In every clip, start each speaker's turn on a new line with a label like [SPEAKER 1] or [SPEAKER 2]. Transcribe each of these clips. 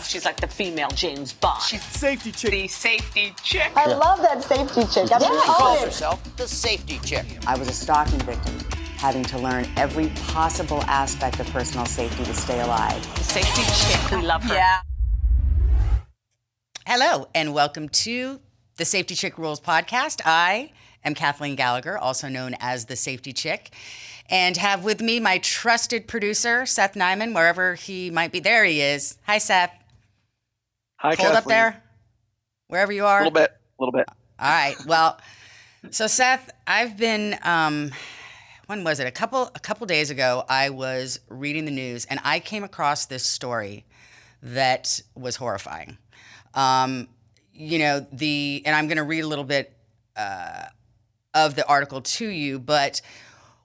[SPEAKER 1] She's like the female James Bond.
[SPEAKER 2] She's safety chick.
[SPEAKER 1] The safety chick.
[SPEAKER 3] I love that safety chick. That's
[SPEAKER 4] She calls
[SPEAKER 3] what
[SPEAKER 4] herself the safety chick.
[SPEAKER 5] I was a stalking victim, having to learn every possible aspect of personal safety to stay alive.
[SPEAKER 1] The safety chick. We love her.
[SPEAKER 6] Yeah. Hello, and welcome to the Safety Chick Rules podcast. I am Kathleen Gallagher, also known as the Safety Chick, and have with me my trusted producer, Seth Nyman, wherever he might be. There he is. Hi, Seth.
[SPEAKER 2] Hi,
[SPEAKER 6] Hold
[SPEAKER 2] Kathleen.
[SPEAKER 6] up there, wherever you are.
[SPEAKER 2] A little bit.
[SPEAKER 6] All right. Well, so Seth, I've been, when was it? A couple days ago, I was reading the news and I came across this story that was horrifying. And I'm going to read a little bit of the article to you, but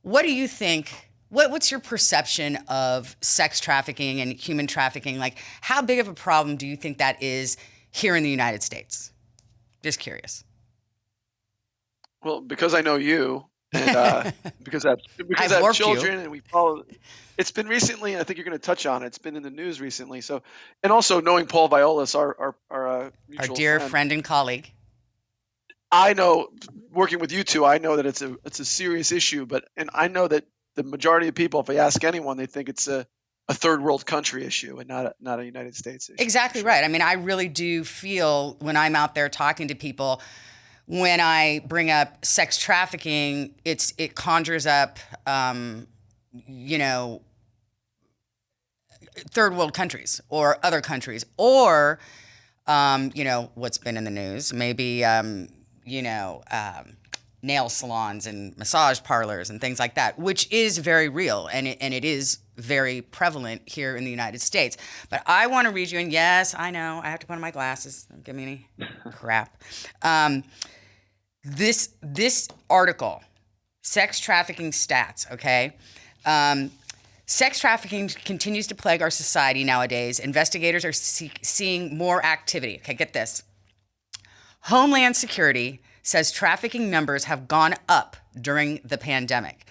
[SPEAKER 6] what do you think? What's your perception of sex trafficking and human trafficking? Like, how big of a problem do you think that is here in the United States? Just curious.
[SPEAKER 2] Well, because I know you, and because I have children, and we follow. It's been recently, and I think you're going to touch on it. It's been in the news recently. So, and also knowing Paul Violas, our mutual
[SPEAKER 6] dear friend and colleague.
[SPEAKER 2] I know, working with you two, I know that it's a serious issue. And I know that the majority of people, if I ask anyone, they think it's a third world country issue and not a United States issue.
[SPEAKER 6] Exactly right. I mean, I really do feel when I'm out there talking to people, when I bring up sex trafficking, it conjures up, third world countries or other countries, or, what's been in the news, maybe, nail salons and massage parlors and things like that, which is very real and it is very prevalent here in the United States. But I want to read you, and yes, I know I have to put on my glasses. Don't give me any crap. This article, Sex Trafficking Stats, okay? Sex trafficking continues to plague our society nowadays. Investigators are seeing more activity. Okay, get this. Homeland Security says trafficking numbers have gone up during the pandemic.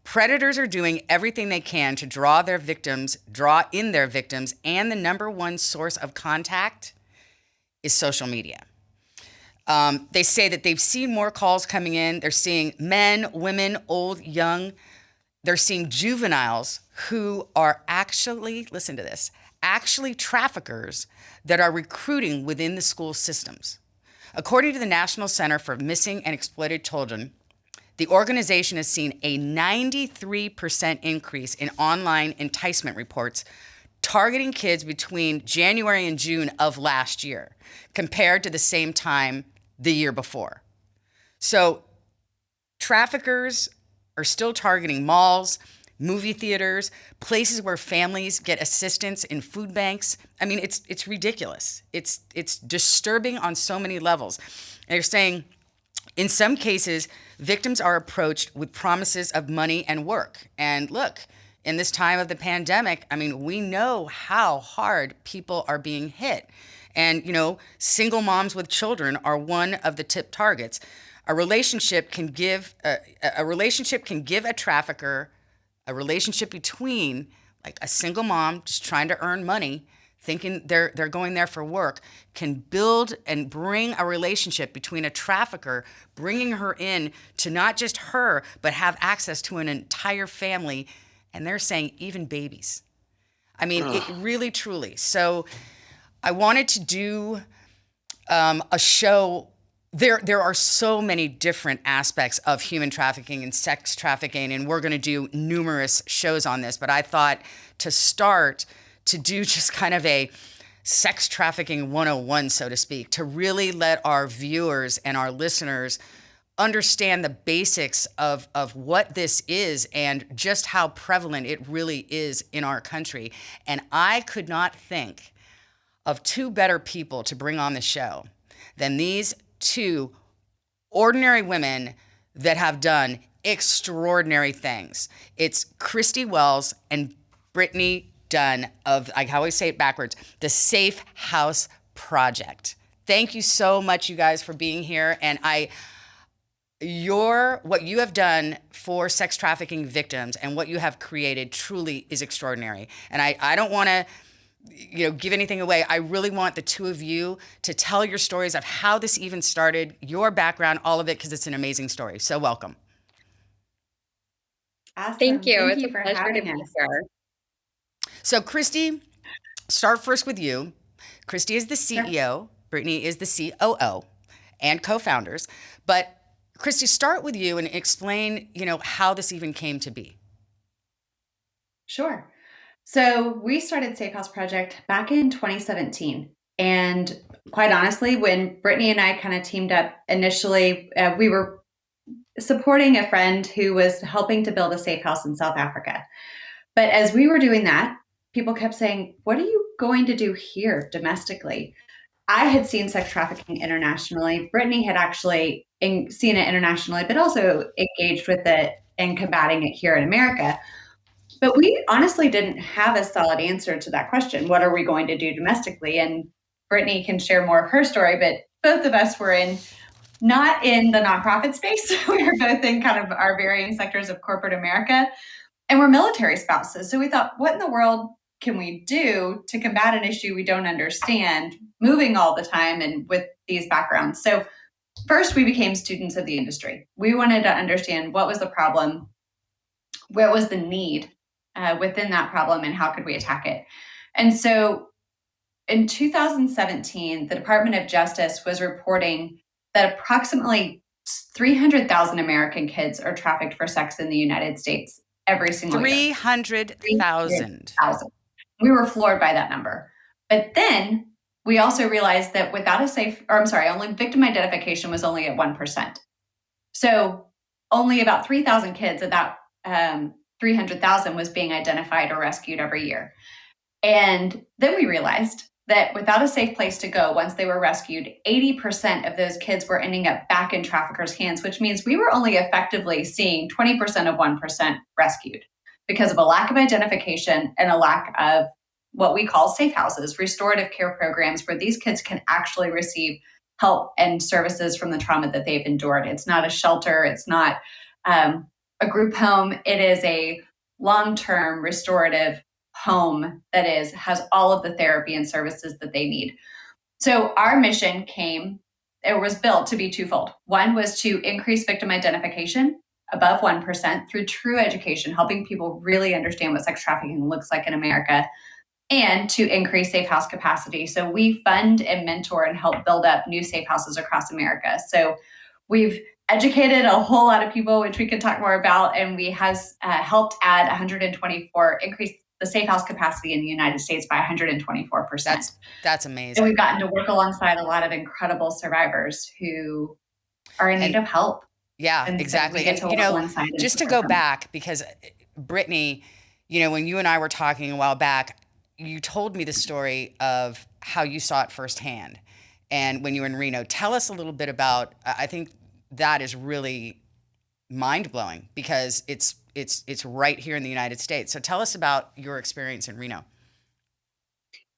[SPEAKER 6] Predators are doing everything they can to draw in their victims, and the number one source of contact is social media. They say that they've seen more calls coming in. They're seeing men, women, old, young. They're seeing juveniles who are actually, listen to this, actually traffickers that are recruiting within the school systems. According to the National Center for Missing and Exploited Children, the organization has seen a 93% increase in online enticement reports targeting kids between January and June of last year compared to the same time the year before. So traffickers are still targeting malls, movie theaters, places where families get assistance in food banks. I mean, it's ridiculous. It's disturbing on so many levels. And they're saying, in some cases, victims are approached with promises of money and work. And look, in this time of the pandemic, I mean, we know how hard people are being hit. And, single moms with children are one of the tip targets. A relationship can give a trafficker, a relationship between like a single mom just trying to earn money, thinking they're going there for work, can build and bring a relationship between a trafficker, bringing her in to not just her, but have access to an entire family. And they're saying even babies. I mean, it really, truly. So I wanted to do a show. There are so many different aspects of human trafficking and sex trafficking, and we're going to do numerous shows on this. But I thought to start to do just kind of a sex trafficking 101, so to speak, to really let our viewers and our listeners understand the basics of what this is and just how prevalent it really is in our country. And I could not think of two better people to bring on the show than these two ordinary women that have done extraordinary things. It's Kristi Wells and Brittany Dunn of, I always say it backwards, the Safe House Project. Thank you so much, you guys, for being here. And what you have done for sex trafficking victims and what you have created truly is extraordinary. And I don't want to give anything away. I really want the two of you to tell your stories of how this even started, your background, all of it, because it's an amazing story. So welcome.
[SPEAKER 4] Awesome.
[SPEAKER 7] Thank you.
[SPEAKER 4] Thank
[SPEAKER 7] It's
[SPEAKER 4] you
[SPEAKER 7] a
[SPEAKER 4] for
[SPEAKER 7] pleasure to
[SPEAKER 4] having
[SPEAKER 7] be
[SPEAKER 4] us.
[SPEAKER 7] here.
[SPEAKER 6] So Kristi, start first with you. Kristi is the CEO. Brittany is the COO and co-founders. But Kristi, start with you and explain, how this even came to be.
[SPEAKER 4] Sure. So we started Safe House Project back in 2017. And quite honestly, when Brittany and I kind of teamed up initially, we were supporting a friend who was helping to build a safe house in South Africa. But as we were doing that, people kept saying, what are you going to do here domestically? I had seen sex trafficking internationally. Brittany had actually seen it internationally, but also engaged with it and combating it here in America. But we honestly didn't have a solid answer to that question. What are we going to do domestically? And Brittany can share more of her story, but both of us were not in the nonprofit space. We were both in kind of our varying sectors of corporate America, and we're military spouses. So we thought, what in the world can we do to combat an issue we don't understand, moving all the time and with these backgrounds? So first, we became students of the industry. We wanted to understand what was the problem, what was the need within that problem, and how could we attack it? And so in 2017, the Department of Justice was reporting that approximately 300,000 American kids are trafficked for sex in the United States every single year.
[SPEAKER 6] 300,000.
[SPEAKER 4] We were floored by that number. But then we also realized that only victim identification was only at 1%. So only about 3,000 kids of that 300,000 was being identified or rescued every year. And then we realized that without a safe place to go, once they were rescued, 80% of those kids were ending up back in traffickers' hands, which means we were only effectively seeing 20% of 1% rescued because of a lack of identification and a lack of what we call safe houses, restorative care programs where these kids can actually receive help and services from the trauma that they've endured. It's not a shelter. It's not a group home. It is a long-term restorative home that has all of the therapy and services that they need. So our mission was built to be twofold. One was to increase victim identification above 1% through true education, helping people really understand what sex trafficking looks like in America, and to increase safe house capacity. So we fund and mentor and help build up new safe houses across America. So we've educated a whole lot of people, which we could talk more about, and we has helped add increase the safe house capacity in the United States by 124%.
[SPEAKER 6] That's amazing.
[SPEAKER 4] And we've gotten to work alongside a lot of incredible survivors who are in need of help.
[SPEAKER 6] Yeah,
[SPEAKER 4] And
[SPEAKER 6] exactly.
[SPEAKER 4] so
[SPEAKER 6] And just to go back, because Brittany, when you and I were talking a while back, you told me the story of how you saw it firsthand. And when you were in Reno, tell us a little bit about, I think that is really mind-blowing because it's right here in the United States. So tell us about your experience in Reno.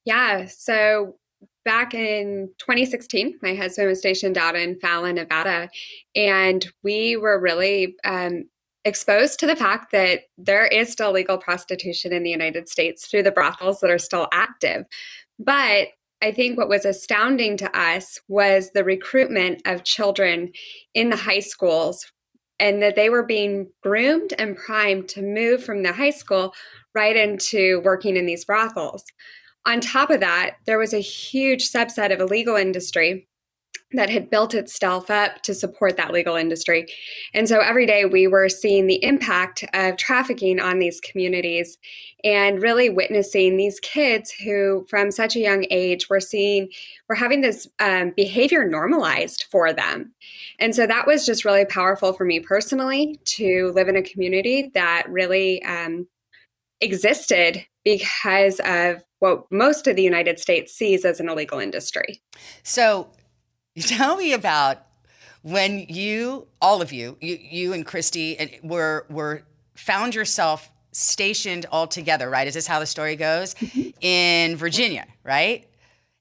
[SPEAKER 7] Yeah. So back in 2016, my husband was stationed out in Fallon, Nevada, and we were really exposed to the fact that there is still legal prostitution in the United States through the brothels that are still active. But I think what was astounding to us was the recruitment of children in the high schools, and that they were being groomed and primed to move from the high school right into working in these brothels. On top of that, there was a huge subset of a legal industry that had built itself up to support that legal industry. And so every day we were seeing the impact of trafficking on these communities and really witnessing these kids who from such a young age were having this behavior normalized for them. And so that was just really powerful for me personally to live in a community that really existed because of what most of the United States sees as an illegal industry.
[SPEAKER 6] So you tell me about when all of you and Kristi were found yourself stationed all together, right? Is this how the story goes? In Virginia, right?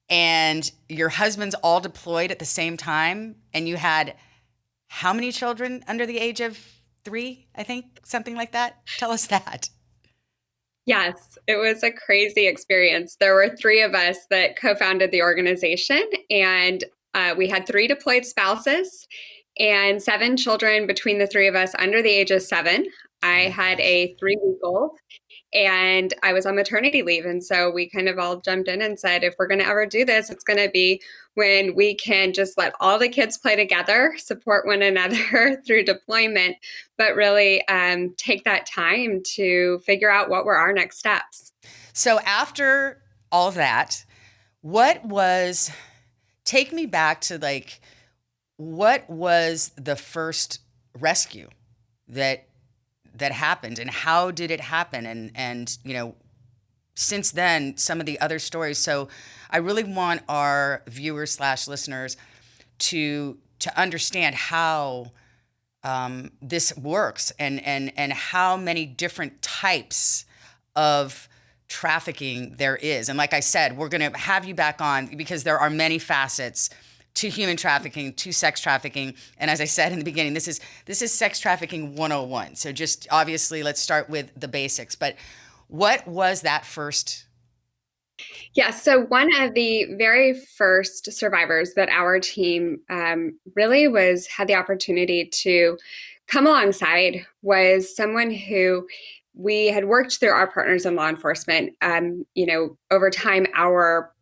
[SPEAKER 6] And your husband's all deployed at the same time, and you had how many children under the age of 3, I think, something like that? Tell us that.
[SPEAKER 7] Yes, it was a crazy experience. There were 3 of us that co-founded the organization, and we had 3 deployed spouses and 7 children between the 3 of us under the age of 7. I had a 3-week-old, and I was on maternity leave. And so we kind of all jumped in and said, if we're going to ever do this, it's going to be when we can just let all the kids play together, support one another through deployment, but really take that time to figure out what were our next steps.
[SPEAKER 6] So after all of that, take me back to like, what was the first rescue that happened, and how did it happen? And since then, some of the other stories. So I really want our viewers / listeners to understand how this works and how many different types of trafficking there is. And like I said, we're going to have you back on because there are many facets to human trafficking, to sex trafficking. And as I said in the beginning, this is sex trafficking 101. So just obviously let's start with the basics. But what was that first?
[SPEAKER 7] Yeah, so one of the very first survivors that our team really had the opportunity to come alongside was someone who we had worked through our partners in law enforcement. Over time, our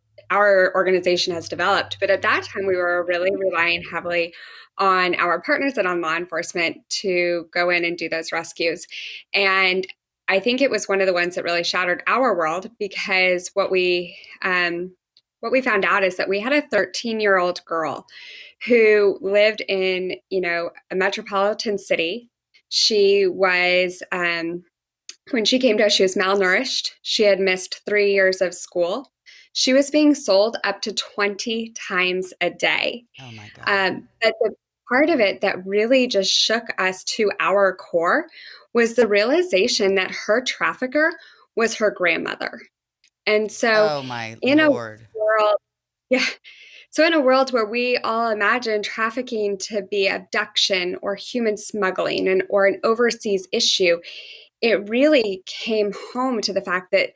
[SPEAKER 7] organization has developed, but at that time we were really relying heavily on our partners and on law enforcement to go in and do those rescues. And I think it was one of the ones that really shattered our world, because what we found out is that we had a 13-year-old girl who lived in, a metropolitan city. She was, when she came to us, she was malnourished. She had missed 3 years of school. She was being sold up to 20 times a day.
[SPEAKER 6] Oh my God.
[SPEAKER 7] But the part of it that really just shook us to our core was the realization that her trafficker was her grandmother. And so
[SPEAKER 6] oh my
[SPEAKER 7] in
[SPEAKER 6] Lord.
[SPEAKER 7] a world, yeah. So in a world where we all imagine trafficking to be abduction or human smuggling or an overseas issue, it really came home to the fact that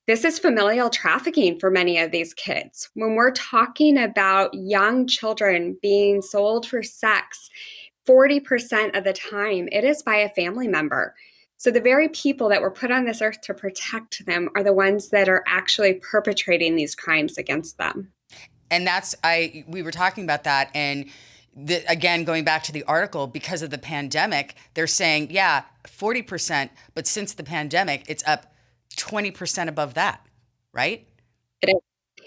[SPEAKER 7] this is familial trafficking for many of these kids. When we're talking about young children being sold for sex, 40% of the time, it is by a family member. So the very people that were put on this earth to protect them are the ones that are actually perpetrating these crimes against them.
[SPEAKER 6] And we were talking about that. And again, going back to the article, because of the pandemic, they're saying, 40%, but since the pandemic, it's up 20% above that, right?
[SPEAKER 7] It is.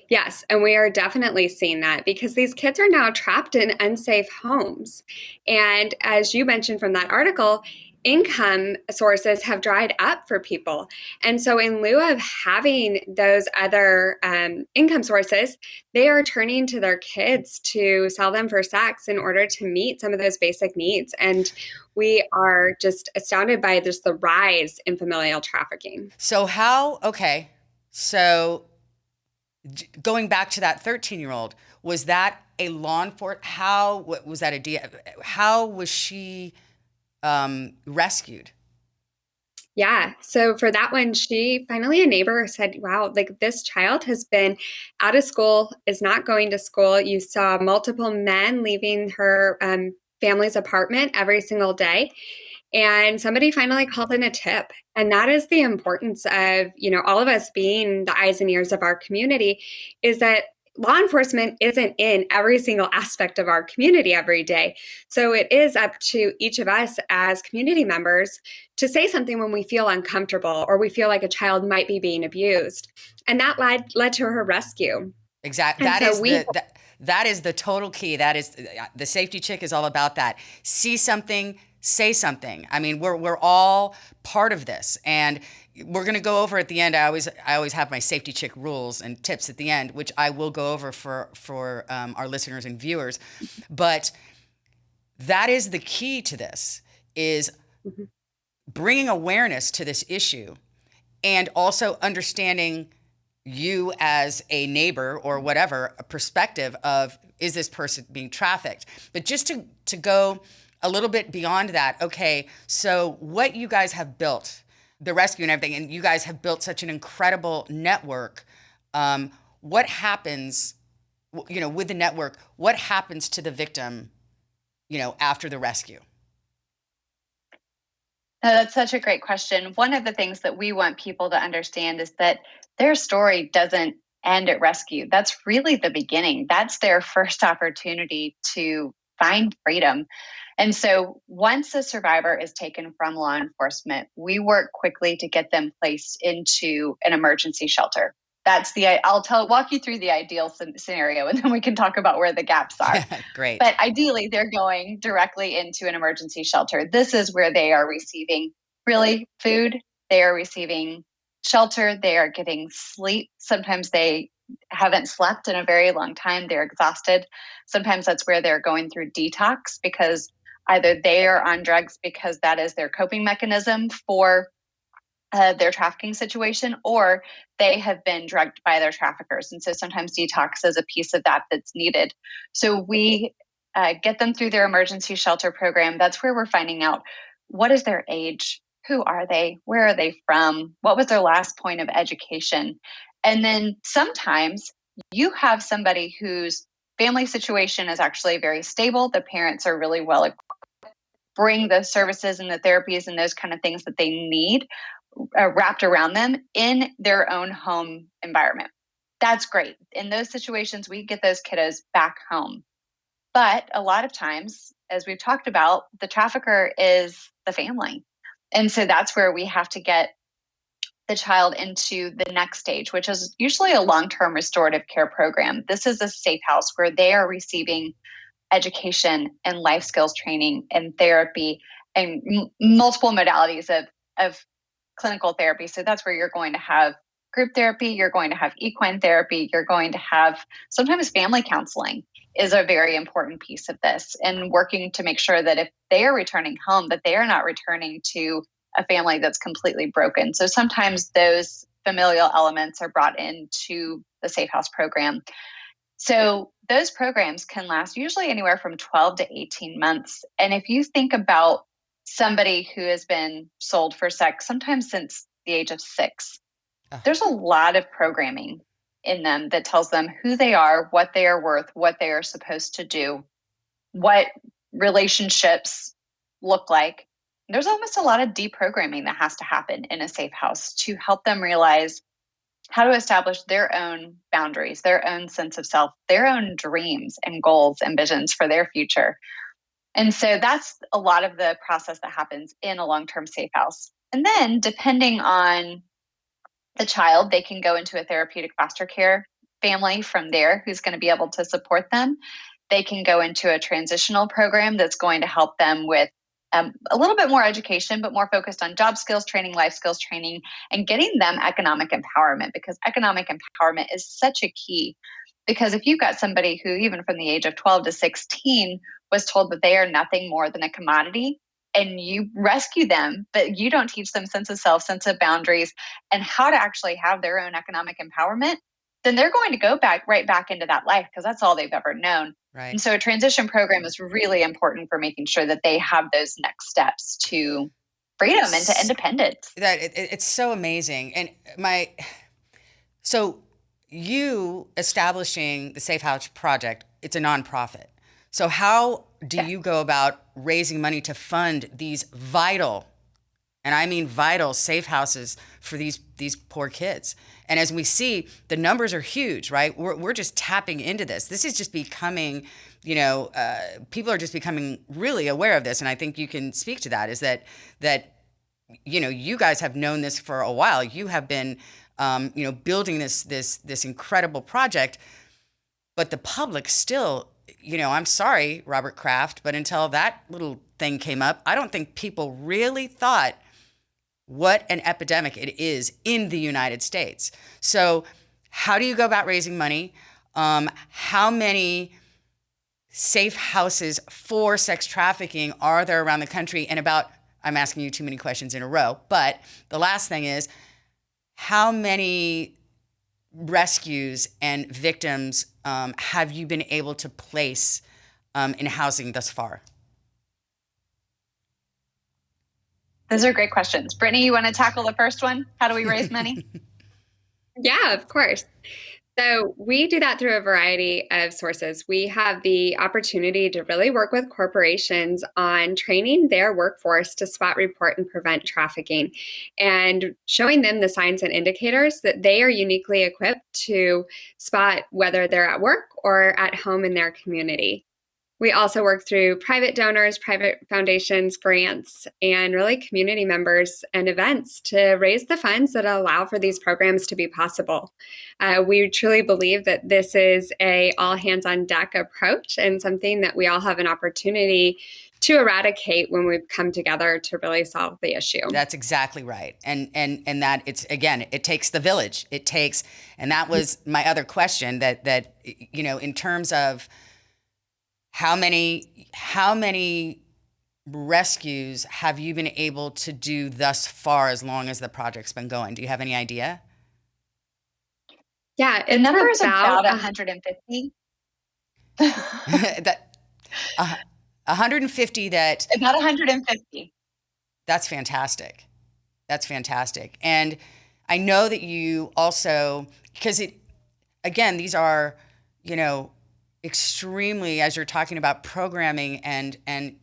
[SPEAKER 7] Yes, and we are definitely seeing that because these kids are now trapped in unsafe homes. And as you mentioned from that article, income sources have dried up for people. And so in lieu of having those other income sources, they are turning to their kids to sell them for sex in order to meet some of those basic needs. And we are just astounded by just the rise in familial trafficking.
[SPEAKER 6] So going back to that 13-year-old, was that a law enforcement? What was that how was she rescued?
[SPEAKER 7] Yeah. So for that one, a neighbor said, wow, like this child has been out of school, is not going to school. You saw multiple men leaving her family's apartment every single day. And somebody finally called in a tip. And that is the importance of, all of us being the eyes and ears of our community, is that law enforcement isn't in every single aspect of our community every day. So it is up to each of us as community members to say something when we feel uncomfortable or we feel like a child might be being abused. And that led to her rescue.
[SPEAKER 6] Exactly. That is the total key. That is the safety chick is all about that. See something, say something. I mean, we're all part of this, and we're going to go over at the end. I always have my safety chick rules and tips at the end, which I will go over for our listeners and viewers. But that is the key to this, is bringing awareness to this issue, and also understanding you as a neighbor or whatever, a perspective of, is this person being trafficked? But just to go a little bit beyond that, okay, so what you guys have built, the rescue and everything, and you guys have built such an incredible network. What happens, with the network? What happens to the victim, after the rescue?
[SPEAKER 4] No, that's such a great question. One of the things that we want people to understand is that their story doesn't end at rescue. That's really the beginning. That's their first opportunity to find freedom. And so once a survivor is taken from law enforcement, we work quickly to get them placed into an emergency shelter. Walk you through the ideal scenario, and then we can talk about where the gaps are.
[SPEAKER 6] Great.
[SPEAKER 4] But ideally, they're going directly into an emergency shelter. This is where they are receiving really food. They are receiving shelter. They are getting sleep. Sometimes they haven't slept in a very long time. They're exhausted. Sometimes that's where they're going through detox, because either they are on drugs because that is their coping mechanism for their trafficking situation, or they have been drugged by their traffickers. And so sometimes detox is a piece of that that's needed. So we get them through their emergency shelter program. That's where we're finding out what is their age, who are they, where are they from, what was their last point of education. And then sometimes you have somebody whose family situation is actually very stable. The parents are really well equipped, bring the services and the therapies and those kind of things that they need wrapped around them in their own home environment. That's great. In those situations, we get those kiddos back home. But a lot of times, as we've talked about, the trafficker is the family. And so that's where we have to get the child into the next stage, which is usually a long-term restorative care program. This is a safe house where they are receiving education and life skills training and therapy and multiple modalities of clinical therapy. So that's where you're going to have group therapy, you're going to have equine therapy, you're going to have sometimes family counseling is a very important piece of this, and working to make sure that if they are returning home, that they are not returning to a family that's completely broken. So sometimes those familial elements are brought into the Safe House program. So those programs can last usually anywhere from 12 to 18 months. And if you think about somebody who has been sold for sex, sometimes since the age of 6, there's a lot of programming in them that tells them who they are, what they are worth, what they are supposed to do, what relationships look like. There's almost a lot of deprogramming that has to happen in a safe house to help them realize how to establish their own boundaries, their own sense of self, their own dreams and goals and visions for their future. And so that's a lot of the process that happens in a long-term safe house. And then depending on the child, they can go into a therapeutic foster care family from there who's going to be able to support them. They can go into a transitional program that's going to help them with a little bit more education, but more focused on job skills training, life skills training, and getting them economic empowerment, because economic empowerment is such a key. Because if you've got somebody who, even from the age of 12 to 16, was told that they are nothing more than a commodity, and you rescue them, but you don't teach them sense of self, sense of boundaries, and how to actually have their own economic empowerment, then they're going to go right back into that life, because that's all they've ever known.
[SPEAKER 6] Right.
[SPEAKER 4] And so a transition program is really important for making sure that they have those next steps to freedom and to independence.
[SPEAKER 6] It's so amazing. And so you establishing the Safe House Project, it's a nonprofit. So how do you go about raising money to fund these vital, and I mean vital, safe houses for these poor kids? And as we see, the numbers are huge, right? We're just tapping into this. This is just becoming, people are just becoming really aware of this. And I think you can speak to that, is that you guys have known this for a while. You have been, building this incredible project, but the public still, I'm sorry, Robert Kraft, but until that little thing came up, I don't think people really thought what an epidemic it is in the United States. So how do you go about raising money? How many safe houses for sex trafficking are there around the country? And I'm asking you too many questions in a row, but the last thing is, how many rescues and victims have you been able to place in housing thus far?
[SPEAKER 4] Those are great questions. Brittany, you want to tackle the first one? How do we raise money?
[SPEAKER 7] Yeah, of course. So we do that through a variety of sources. We have the opportunity to really work with corporations on training their workforce to spot, report, and prevent trafficking, and showing them the signs and indicators that they are uniquely equipped to spot whether they're at work or at home in their community. We also work through private donors, private foundations, grants, and really community members and events to raise the funds that allow for these programs to be possible. We truly believe that this is a all hands on deck approach and something that we all have an opportunity to eradicate when we come together to really solve the issue.
[SPEAKER 6] That's exactly right. And that it's, again, it takes the village. It takes, and that was my other question, that in terms of how many rescues have you been able to do thus far as long as the project's been going? Do you have any idea?
[SPEAKER 7] Yeah,
[SPEAKER 4] the number is about 150.
[SPEAKER 6] That 150 that...
[SPEAKER 4] About 150.
[SPEAKER 6] That's fantastic. That's fantastic. And I know that you also, because these are, extremely, as you're talking about programming and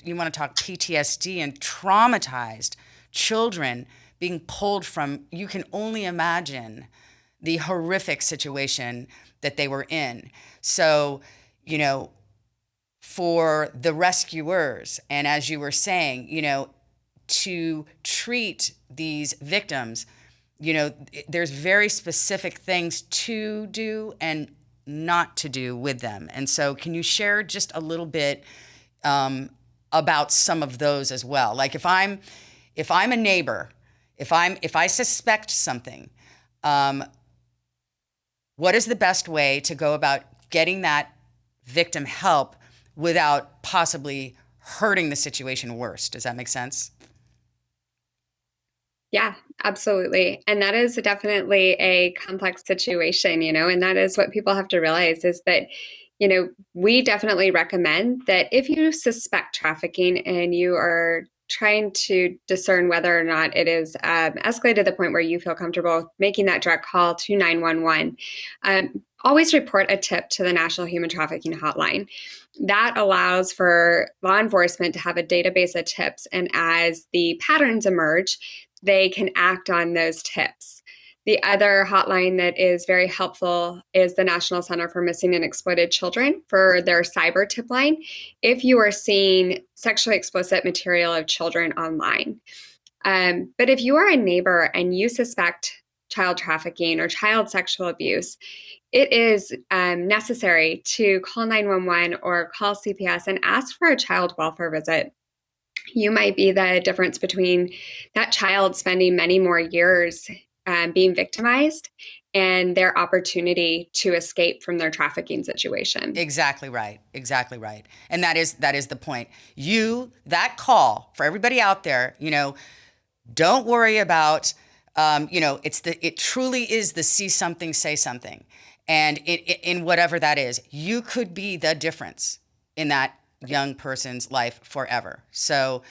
[SPEAKER 6] you want to talk PTSD and traumatized children being pulled from, you can only imagine the horrific situation that they were in. So, for the rescuers, and as you were saying, to treat these victims, there's very specific things to do and not to do with them. And so can you share just a little bit about some of those as well? Like if I'm a neighbor, if I suspect something, what is the best way to go about getting that victim help without possibly hurting the situation worse? Does that make sense?
[SPEAKER 7] Yeah, absolutely. And that is definitely a complex situation, and that is what people have to realize is that, we definitely recommend that if you suspect trafficking and you are trying to discern whether or not it is escalated to the point where you feel comfortable making that direct call to 911, always report a tip to the National Human Trafficking Hotline. That allows for law enforcement to have a database of tips, and as the patterns emerge, they can act on those tips. The other hotline that is very helpful is the National Center for Missing and Exploited Children for their cyber tip line if you are seeing sexually explicit material of children online. But if you are a neighbor and you suspect child trafficking or child sexual abuse, it is necessary to call 911 or call CPS and ask for a child welfare visit. You might be the difference between that child spending many more years being victimized and their opportunity to escape from their trafficking situation.
[SPEAKER 6] Exactly right. Exactly right. And that is the point. That call for everybody out there, don't worry about, it truly is the see something, say something. And in whatever that is, you could be the difference in that young person's life forever. So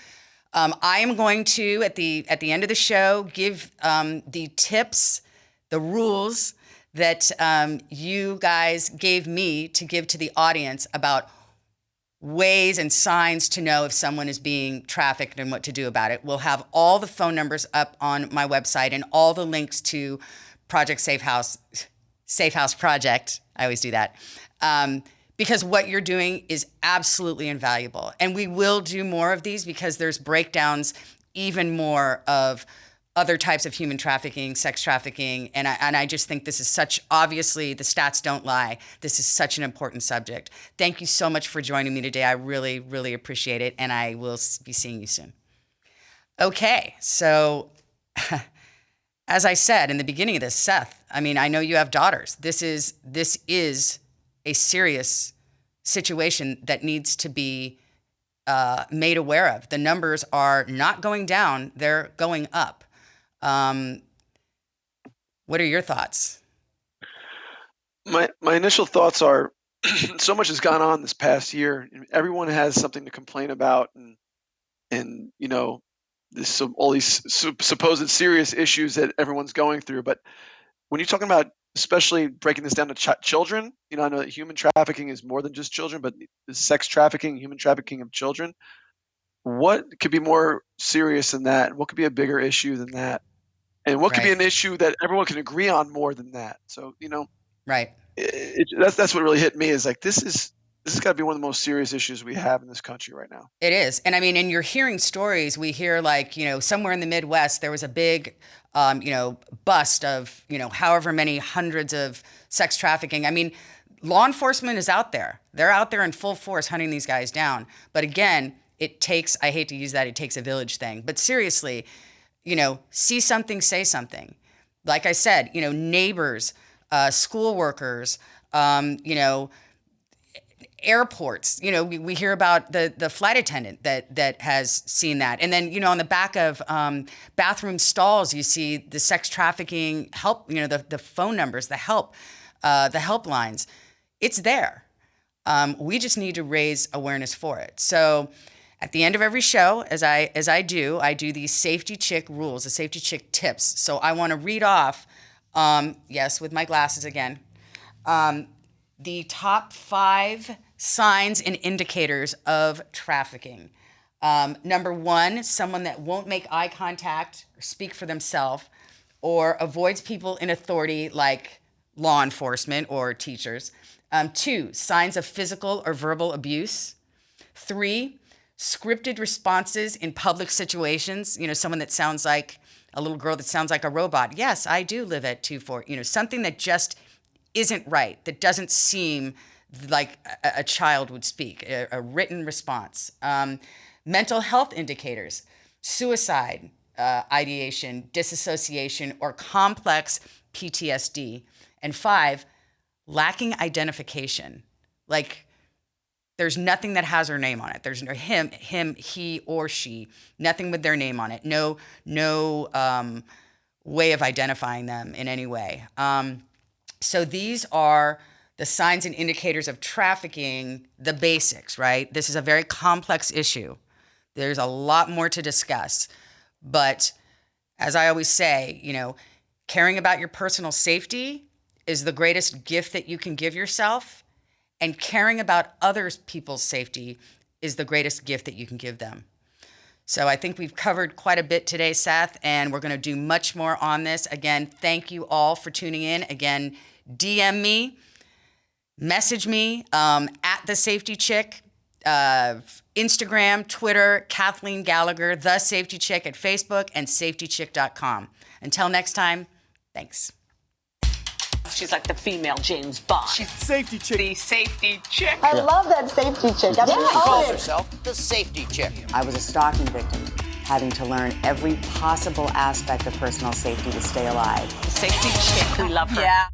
[SPEAKER 6] I am going to, at the end of the show, give the tips, the rules that you guys gave me to give to the audience about ways and signs to know if someone is being trafficked and what to do about it. We'll have all the phone numbers up on my website and all the links to Project Safe House Project. I always do that. Because what you're doing is absolutely invaluable. And we will do more of these because there's breakdowns even more of other types of human trafficking, sex trafficking. And I just think this is such, obviously, the stats don't lie. This is such an important subject. Thank you so much for joining me today. I really, really appreciate it. And I will be seeing you soon. Okay, so as I said in the beginning of this, Seth, I know you have daughters. This is a serious situation that needs to be made aware of. The numbers are not going down, they're going up. What are your thoughts?
[SPEAKER 2] My initial thoughts are so much has gone on this past year. Everyone has something to complain about, and all these supposed serious issues that everyone's going through. But when you're talking about, especially breaking this down to children, I know that human trafficking is more than just children, but the sex trafficking, human trafficking of children, what could be more serious than that? What could be a bigger issue than that? And what could be an issue that everyone can agree on more than that? So,
[SPEAKER 6] right.
[SPEAKER 2] That's what really hit me, is like, this has got to be one of the most serious issues we have in this country right now.
[SPEAKER 6] It is. And I mean, and you're hearing stories, we hear like, somewhere in the Midwest, there was a big, bust of, however many hundreds of sex trafficking. I mean, law enforcement is out there. They're out there in full force hunting these guys down. But again, it takes, I hate to use that, it takes a village thing. But seriously, see something, say something. Like I said, neighbors, school workers, airports, we hear about the flight attendant that has seen that. And then, on the back of bathroom stalls, you see the sex trafficking help, the phone numbers, the helplines. It's there. We just need to raise awareness for it. So at the end of every show, as I do these safety chick rules, the safety chick tips. So I want to read off, yes, with my glasses again, the top 5 signs and indicators of trafficking. Number 1, someone that won't make eye contact or speak for themselves, or avoids people in authority like law enforcement or teachers. 2, signs of physical or verbal abuse. 3, scripted responses in public situations. Someone that sounds like a little girl that sounds like a robot. Yes, I do live at 24. Something that just isn't right, that doesn't seem like a child would speak, a written response. Mental health indicators, suicide, ideation, disassociation, or complex PTSD. And 5, lacking identification. Like, there's nothing that has her name on it. There's no him, he, or she, nothing with their name on it. No way of identifying them in any way. So these are the signs and indicators of trafficking, the basics, right? This is a very complex issue. There's a lot more to discuss. But as I always say, caring about your personal safety is the greatest gift that you can give yourself. And caring about other people's safety is the greatest gift that you can give them. So I think we've covered quite a bit today, Seth, and we're going to do much more on this. Again, thank you all for tuning in. Again, DM me, message me at The Safety Chick, Instagram, Twitter, Kathleen Gallagher, The Safety Chick at Facebook, and safetychick.com. Until next time, thanks.
[SPEAKER 1] She's like the female James Bond.
[SPEAKER 8] She's the safety chick.
[SPEAKER 1] The safety chick.
[SPEAKER 3] I love that safety chick. That's
[SPEAKER 5] She
[SPEAKER 8] calls herself the safety chick.
[SPEAKER 5] I was a stalking victim, having to learn every possible aspect of personal safety to stay alive.
[SPEAKER 1] The safety chick. We love her.
[SPEAKER 3] Yeah.